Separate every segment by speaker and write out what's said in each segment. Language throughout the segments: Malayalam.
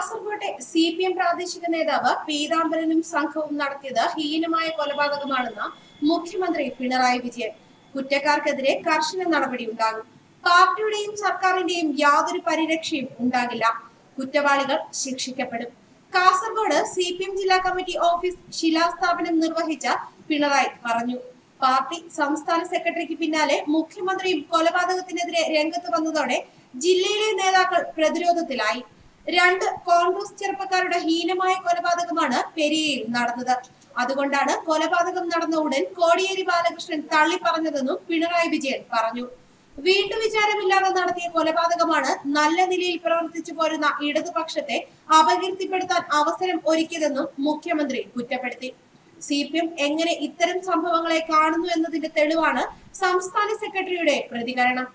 Speaker 1: കാസർകോട്ടെ CPM പ്രാദേശിക നേതാവ് പീതാംബരനും സംഘവും നടത്തിയത് ഹീനമായ കൊലപാതകമാണെന്ന് മുഖ്യമന്ത്രി പിണറായി വിജയൻ. കുറ്റക്കാർക്കെതിരെ കർശന നടപടിയുണ്ടാകും. പാർട്ടിയുടെയും സർക്കാരിന്റെയും യാതൊരു പരിരക്ഷയും ഉണ്ടാകില്ല. കുറ്റവാളികൾ ശിക്ഷിക്കപ്പെടും. കാസർഗോഡ് CPM ജില്ലാ കമ്മിറ്റി ഓഫീസ് ശിലാസ്ഥാപനം നിർവഹിച്ച പിണറായി പറഞ്ഞു. പാർട്ടി സംസ്ഥാന സെക്രട്ടറിക്ക് പിന്നാലെ മുഖ്യമന്ത്രിയും കൊലപാതകത്തിനെതിരെ രംഗത്ത് വന്നതോടെ ജില്ലയിലെ നേതാക്കൾ പ്രതിരോധത്തിലായി. 2 കോൺഗ്രസ് ചെറുപ്പക്കാരുടെ ഹീനമായ കൊലപാതകമാണ് പെരിയയിൽ നടന്നത്. അതുകൊണ്ടാണ് കൊലപാതകം നടന്ന ഉടൻ കോടിയേരി ബാലകൃഷ്ണൻ തള്ളി പറഞ്ഞതെന്നും പിണറായി വിജയൻ പറഞ്ഞു. വീട്ടുവിചാരമില്ലാതെ നടത്തിയ കൊലപാതകമാണ് നല്ല നിലയിൽ പ്രവർത്തിച്ചു പോരുന്ന ഇടതുപക്ഷത്തെ അപകീർത്തിപ്പെടുത്താൻ അവസരം ഒരുക്കിയതെന്നും മുഖ്യമന്ത്രി കുറ്റപ്പെടുത്തി. CPM എങ്ങനെ ഇത്തരം സംഭവങ്ങളെ കാണുന്നു എന്നതിന്റെ തെളിവാണ് സംസ്ഥാന സെക്രട്ടറിയുടെ പ്രതികരണം.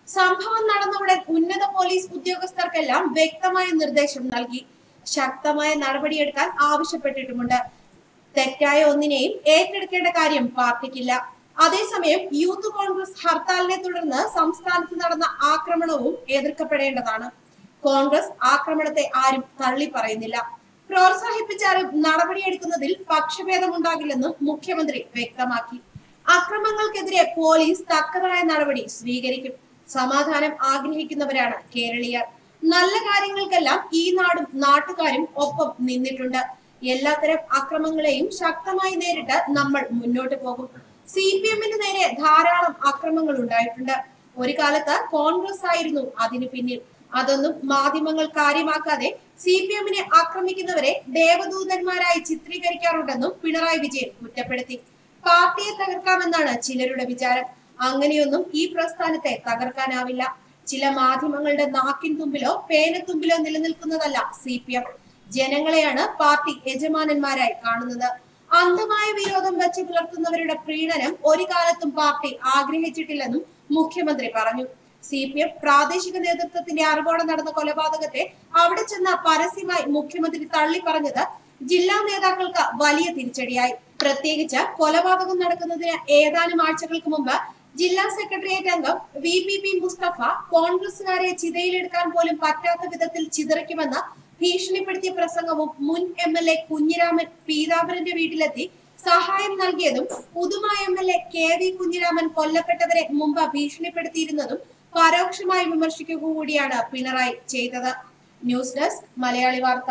Speaker 1: സംഭവം നടന്ന ഉടൻ ഉന്നത പോലീസ് ഉദ്യോഗസ്ഥർക്കെല്ലാം വ്യക്തമായ നിർദ്ദേശം നൽകി. ശക്തമായ നടപടിയെടുക്കാൻ ആവശ്യപ്പെട്ടിട്ടുമുണ്ട്. തെറ്റായ ഒന്നിനെയും ഏറ്റെടുക്കേണ്ട കാര്യം പാർട്ടിക്കില്ല. അതേസമയം യൂത്ത് കോൺഗ്രസ് ഹർത്താലിനെ തുടർന്ന് സംസ്ഥാനത്ത് നടന്ന ആക്രമണവും എതിർക്കപ്പെടേണ്ടതാണ്. കോൺഗ്രസ് ആക്രമണത്തെ ആരും തള്ളി പറയുന്നില്ല. പ്രോത്സാഹിപ്പിച്ചാലും നടപടിയെടുക്കുന്നതിൽ പക്ഷഭേദമുണ്ടാകില്ലെന്നും മുഖ്യമന്ത്രി വ്യക്തമാക്കി. അക്രമങ്ങൾക്കെതിരെ പോലീസ് തക്കതായ നടപടി സ്വീകരിക്കും. സമാധാനം ആഗ്രഹിക്കുന്നവരാണ് കേരളീയർ. നല്ല കാര്യങ്ങൾക്കെല്ലാം ഈ നാടും നാട്ടുകാരും ഒപ്പം നിന്നിട്ടുണ്ട്. എല്ലാത്തരം അക്രമങ്ങളെയും ശക്തമായി നേരിട്ട് നമ്മൾ മുന്നോട്ട് പോകും. CPMന് നേരെ ധാരാളം അക്രമങ്ങൾ ഉണ്ടായിട്ടുണ്ട്. ഒരു കാലത്ത് കോൺഗ്രസ് ആയിരുന്നു അതിനു പിന്നിൽ. അതൊന്നും മാധ്യമങ്ങൾ കാര്യമാക്കാതെ CPMനെ ആക്രമിക്കുന്നവരെ ദേവദൂതന്മാരായി ചിത്രീകരിക്കാറുണ്ടെന്നും പിണറായി വിജയൻ കുറ്റപ്പെടുത്തി. പാർട്ടിയെ തകർക്കാമെന്നാണ് ചിലരുടെ വിചാരം. അങ്ങനെയൊന്നും ഈ പ്രസ്ഥാനത്തെ തകർക്കാനാവില്ല. ചില മാധ്യമങ്ങളുടെ നാക്കിൻ തുമ്പിലോ പേനത്തുമ്പിലോ നിലനിൽക്കുന്നതല്ല CPM. ജനങ്ങളെയാണ് പാർട്ടി യജമാനന്മാരായി കാണുന്നത്. അന്ധമായ വിരോധം വെച്ച് പുലർത്തുന്നവരുടെ പ്രീണനം ഒരു കാലത്തും പാർട്ടി ആഗ്രഹിച്ചിട്ടില്ലെന്നും മുഖ്യമന്ത്രി പറഞ്ഞു. CPM പ്രാദേശിക നേതൃത്വത്തിന്റെ അറിവോടെ നടന്ന കൊലപാതകത്തെ അവിടെ ചെന്ന പരസ്യമായി മുഖ്യമന്ത്രി തള്ളി പറഞ്ഞത് ജില്ലാ നേതാക്കൾക്ക് വലിയ തിരിച്ചടിയായി. പ്രത്യേകിച്ച് കൊലപാതകം നടക്കുന്നതിന് ഏതാനും ആഴ്ചകൾക്ക് മുമ്പ് ജില്ലാ സെക്രട്ടേറിയറ്റ് അംഗം VPP മുസ്തഫ കോൺഗ്രസുകാരെ ചിതയിലെടുക്കാൻ പോലും പറ്റാത്ത വിധത്തിൽ ചിതറിക്കുമെന്ന് ഭീഷണിപ്പെടുത്തിയ പ്രസംഗവും മുൻ MLA കുഞ്ഞിരാമൻ പീതാംബരന്റെ വീട്ടിലെത്തി സഹായം നൽകിയതും പുതുമ MLA KV കുഞ്ഞിരാമൻ കൊല്ലപ്പെട്ടവരെ മുമ്പ് ഭീഷണിപ്പെടുത്തിയിരുന്നതും പരോക്ഷമായി വിമർശിക്കുക കൂടിയാണ് പിണറായി ചെയ്തത്. ന്യൂസ് ഡെസ്ക് മലയാളി വാർത്ത.